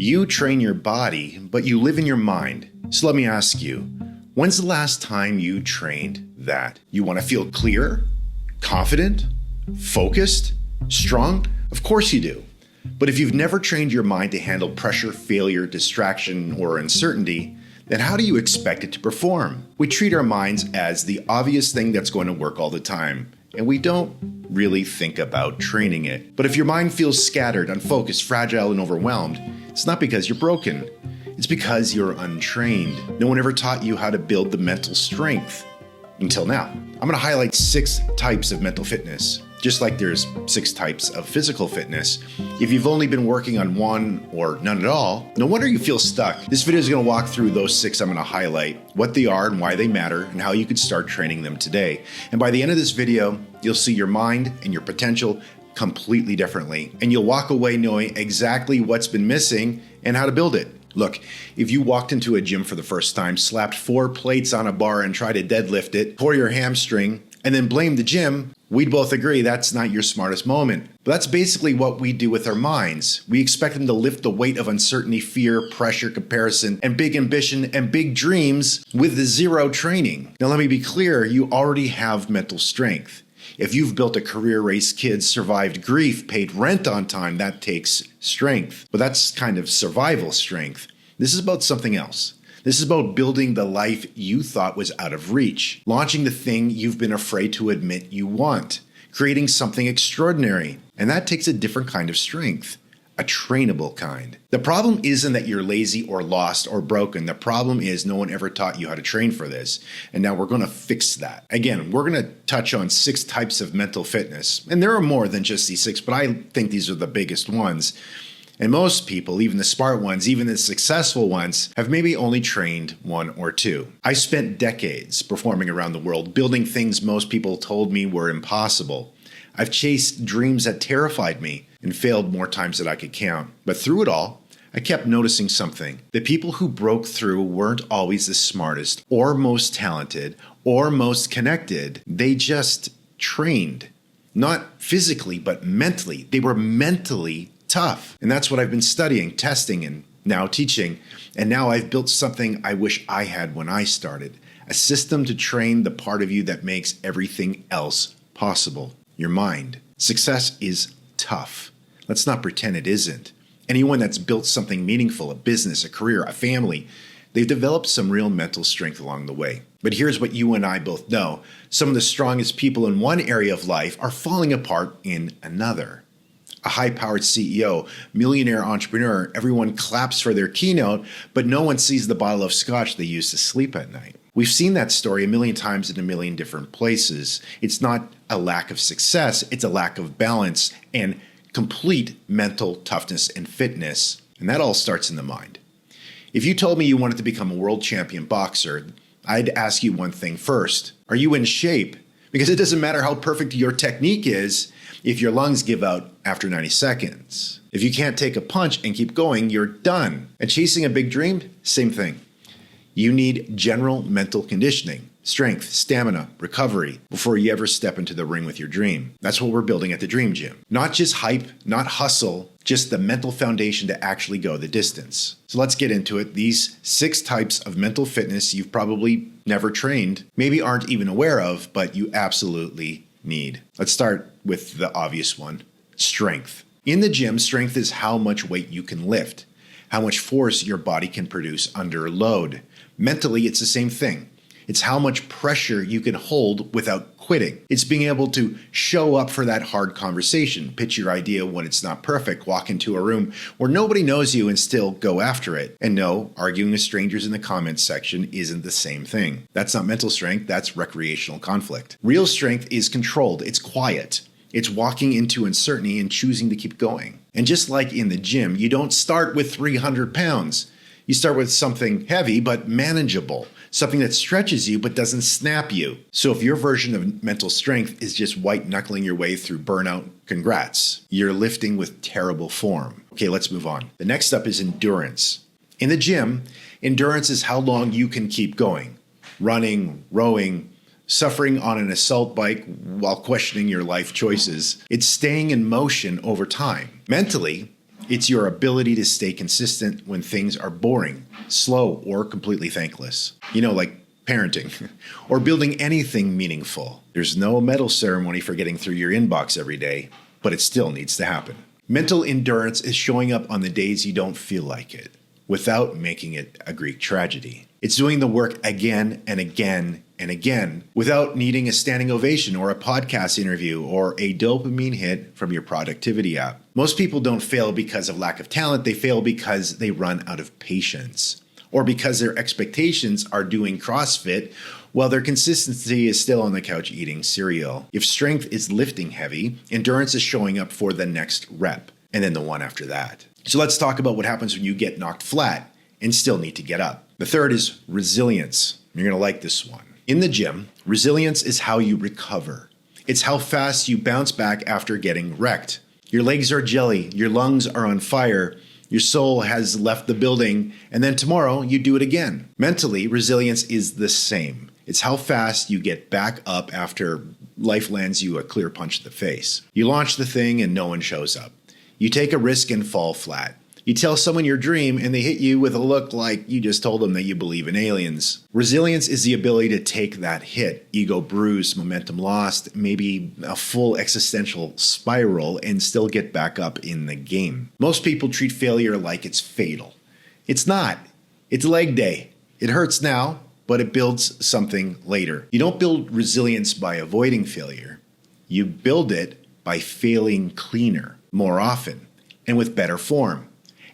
You train your body, but you live in your mind. So let me ask you, when's the last time you trained that? You want to feel clear, confident, focused, strong? Of course you do. But if you've never trained your mind to handle pressure, failure, distraction, or uncertainty, then how do you expect it to perform? We treat our minds as the obvious thing that's going to work all the time, and we don't really think about training it. But if your mind feels scattered, unfocused, fragile, and overwhelmed, it's not because you're broken. It's because you're untrained. No one ever taught you how to build the mental strength until now. I'm going to highlight 6 types of mental fitness, just like there's 6 types of physical fitness. If you've only been working on one or none at all, no wonder you feel stuck. This video is going to walk through those 6 I'm going to highlight, what they are and why they matter, and how you could start training them today. And by the end of this video, you'll see your mind and your potential completely differently, and you'll walk away knowing exactly what's been missing and how to build it. Look, if you walked into a gym for the first time, slapped 4 plates on a bar and tried to deadlift it, tore your hamstring, and then blamed the gym, we'd both agree that's not your smartest moment. But that's basically what we do with our minds. We expect them to lift the weight of uncertainty, fear, pressure, comparison, and big ambition and big dreams with the zero training. Now let me be clear, you already have mental strength. If you've built a career, raised kids, survived grief, paid rent on time, that takes strength. But that's kind of survival strength. This is about something else. This is about building the life you thought was out of reach, launching the thing you've been afraid to admit you want, creating something extraordinary. And that takes a different kind of strength, a trainable kind. The problem isn't that you're lazy or lost or broken. The problem is no one ever taught you how to train for this. And now we're going to fix that. Again, we're going to touch on 6 types of mental fitness. And there are more than just these 6, but I think these are the biggest ones. And most people, even the smart ones, even the successful ones, have maybe only trained 1 or 2. I spent decades performing around the world, building things most people told me were impossible. I've chased dreams that terrified me and failed more times than I could count. But through it all, I kept noticing something. The people who broke through weren't always the smartest or most talented or most connected. They just trained. Not physically, but mentally. They were mentally tough. And that's what I've been studying, testing, and now teaching. And now I've built something I wish I had when I started. A system to train the part of you that makes everything else possible. Your mind. Success is tough. Let's not pretend it isn't. Anyone that's built something meaningful, a business, a career, a family, they've developed some real mental strength along the way. But here's what you and I both know. Some of the strongest people in one area of life are falling apart in another. A high-powered CEO, millionaire entrepreneur, everyone claps for their keynote, but no one sees the bottle of scotch they use to sleep at night. We've seen that story a million times in a million different places. It's not a lack of success, it's a lack of balance and complete mental toughness and fitness. And that all starts in the mind. If you told me you wanted to become a world champion boxer, I'd ask you one thing first. Are you in shape? Because it doesn't matter how perfect your technique is if your lungs give out after 90 seconds. If you can't take a punch and keep going, you're done. And chasing a big dream, same thing. You need general mental conditioning, strength, stamina, recovery before you ever step into the ring with your dream. That's what we're building at the Dream Gym. Not just hype, not hustle, just the mental foundation to actually go the distance. So let's get into it. These 6 types of mental fitness you've probably never trained, maybe aren't even aware of, but you absolutely need. Let's start with the obvious one, strength. In the gym, strength is how much weight you can lift, how much force your body can produce under load. Mentally, it's the same thing. It's how much pressure you can hold without quitting. It's being able to show up for that hard conversation, pitch your idea when it's not perfect, walk into a room where nobody knows you and still go after it. And no, arguing with strangers in the comments section isn't the same thing. That's not mental strength, that's recreational conflict. Real strength is controlled, it's quiet. It's walking into uncertainty and choosing to keep going. And just like in the gym, you don't start with 300 pounds. You start with something heavy but manageable, something that stretches you but doesn't snap you. So if your version of mental strength is just white-knuckling your way through burnout, congrats. You're lifting with terrible form. Okay, let's move on. The next up is endurance. In the gym, endurance is how long you can keep going. Running, rowing, suffering on an assault bike while questioning your life choices. It's staying in motion over time. Mentally, It's your ability to stay consistent when things are boring, slow, or completely thankless. Like parenting or building anything meaningful. There's no medal ceremony for getting through your inbox every day, but it still needs to happen. Mental endurance is showing up on the days you don't feel like it, without making it a Greek tragedy. It's doing the work again and again and again without needing a standing ovation or a podcast interview or a dopamine hit from your productivity app. Most people don't fail because of lack of talent. They fail because they run out of patience, or because their expectations are doing CrossFit while their consistency is still on the couch eating cereal. If strength is lifting heavy, endurance is showing up for the next rep, and then the one after that. So let's talk about what happens when you get knocked flat and still need to get up. The third is resilience. You're going to like this one. In the gym, resilience is how you recover. It's how fast you bounce back after getting wrecked. Your legs are jelly, your lungs are on fire, your soul has left the building, and then tomorrow you do it again. Mentally, resilience is the same. It's how fast you get back up after life lands you a clear punch to the face. You launch the thing and no one shows up. You take a risk and fall flat. You tell someone your dream and they hit you with a look like you just told them that you believe in aliens. Resilience is the ability to take that hit, ego bruised, momentum lost, maybe a full existential spiral, and still get back up in the game. Most people treat failure like it's fatal. It's not. It's leg day. It hurts now, but it builds something later. You don't build resilience by avoiding failure. You build it by failing cleaner, more often, and with better form,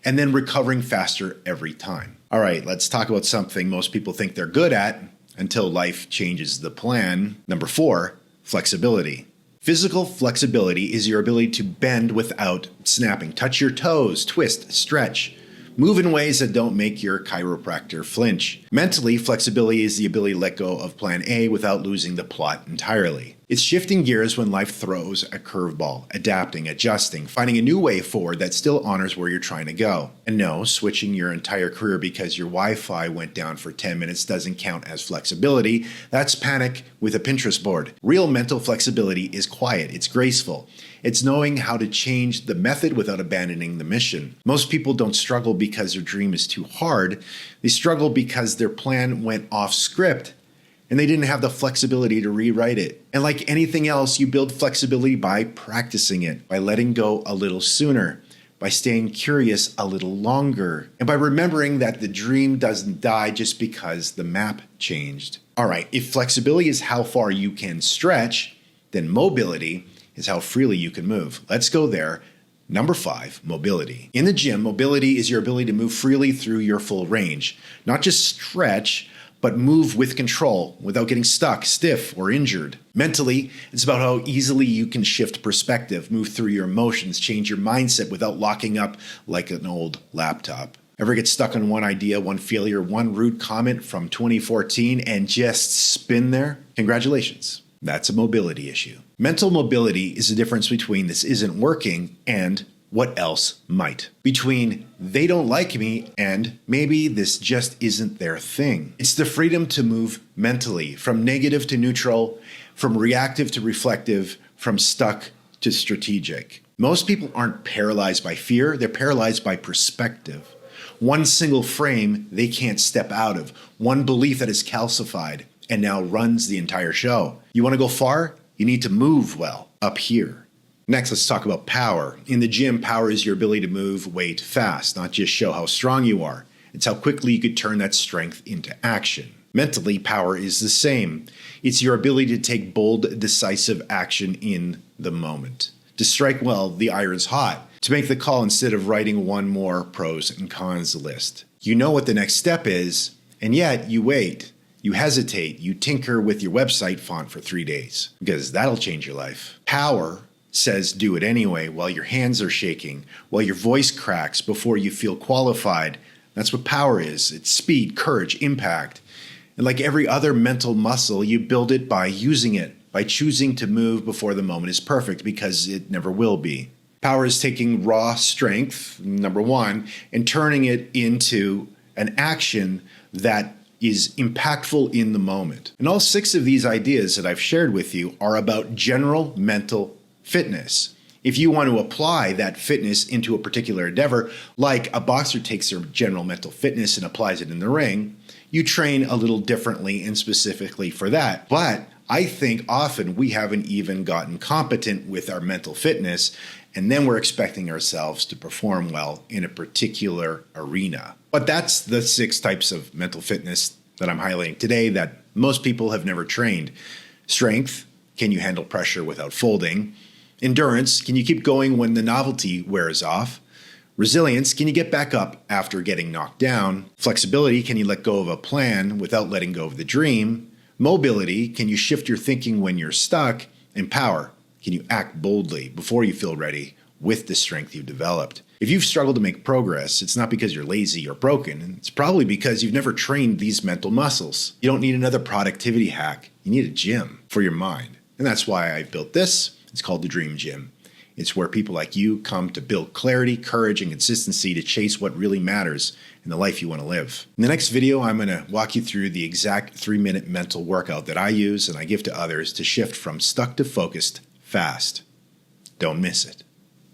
and then recovering faster every time. All right, let's talk about something most people think they're good at until life changes the plan. Number 4, flexibility. Physical flexibility is your ability to bend without snapping. Touch your toes, twist, stretch. Move in ways that don't make your chiropractor flinch. Mentally, flexibility is the ability to let go of plan A without losing the plot entirely. It's shifting gears when life throws a curveball, adapting, adjusting, finding a new way forward that still honors where you're trying to go. And no, switching your entire career because your Wi-Fi went down for 10 minutes doesn't count as flexibility. That's panic with a Pinterest board. Real mental flexibility is quiet, it's graceful. It's knowing how to change the method without abandoning the mission. Most people don't struggle because their dream is too hard. They struggle because their plan went off script and they didn't have the flexibility to rewrite it. And like anything else, you build flexibility by practicing it, by letting go a little sooner, by staying curious a little longer, and by remembering that the dream doesn't die just because the map changed. All right, if flexibility is how far you can stretch, then mobility is how freely you can move. Let's go there. Number 5, mobility. In the gym, mobility is your ability to move freely through your full range. Not just stretch, but move with control without getting stuck, stiff, or injured. Mentally, it's about how easily you can shift perspective, move through your emotions, change your mindset without locking up like an old laptop. Ever get stuck on one idea, one failure, one rude comment from 2014 and just spin there? Congratulations. That's a mobility issue. Mental mobility is the difference between this isn't working and what else might. Between they don't like me and maybe this just isn't their thing. It's the freedom to move mentally from negative to neutral, from reactive to reflective, from stuck to strategic. Most people aren't paralyzed by fear, they're paralyzed by perspective. One single frame they can't step out of, one belief that is calcified and now runs the entire show. You want to go far? You need to move well up here. Next, let's talk about power. In the gym, power is your ability to move weight fast, not just show how strong you are. It's how quickly you could turn that strength into action. Mentally, power is the same. It's your ability to take bold, decisive action in the moment. To strike while the iron's hot. To make the call instead of writing one more pros and cons list. You know what the next step is, and yet you wait. You hesitate, you tinker with your website font for 3 days, because that'll change your life. Power says do it anyway while your hands are shaking, while your voice cracks before you feel qualified. That's what power is. It's speed, courage, impact. And like every other mental muscle, you build it by using it, by choosing to move before the moment is perfect, because it never will be. Power is taking raw strength, number 1, and turning it into an action that is impactful in the moment. And all 6 of these ideas that I've shared with you are about general mental fitness. If you want to apply that fitness into a particular endeavor, like a boxer takes their general mental fitness and applies it in the ring, you train a little differently and specifically for that. But I think often we haven't even gotten competent with our mental fitness, and then we're expecting ourselves to perform well in a particular arena. But that's the 6 types of mental fitness that I'm highlighting today that most people have never trained. Strength, can you handle pressure without folding? Endurance, can you keep going when the novelty wears off? Resilience, can you get back up after getting knocked down? Flexibility, can you let go of a plan without letting go of the dream? Mobility, can you shift your thinking when you're stuck? And power, can you act boldly before you feel ready with the strength you've developed? If you've struggled to make progress, it's not because you're lazy or broken. It's probably because you've never trained these mental muscles. You don't need another productivity hack. You need a gym for your mind. And that's why I've built this. It's called the Dream Gym. It's where people like you come to build clarity, courage, and consistency to chase what really matters in the life you want to live. In the next video, I'm going to walk you through the exact 3-minute mental workout that I use and I give to others to shift from stuck to focused fast. Don't miss it.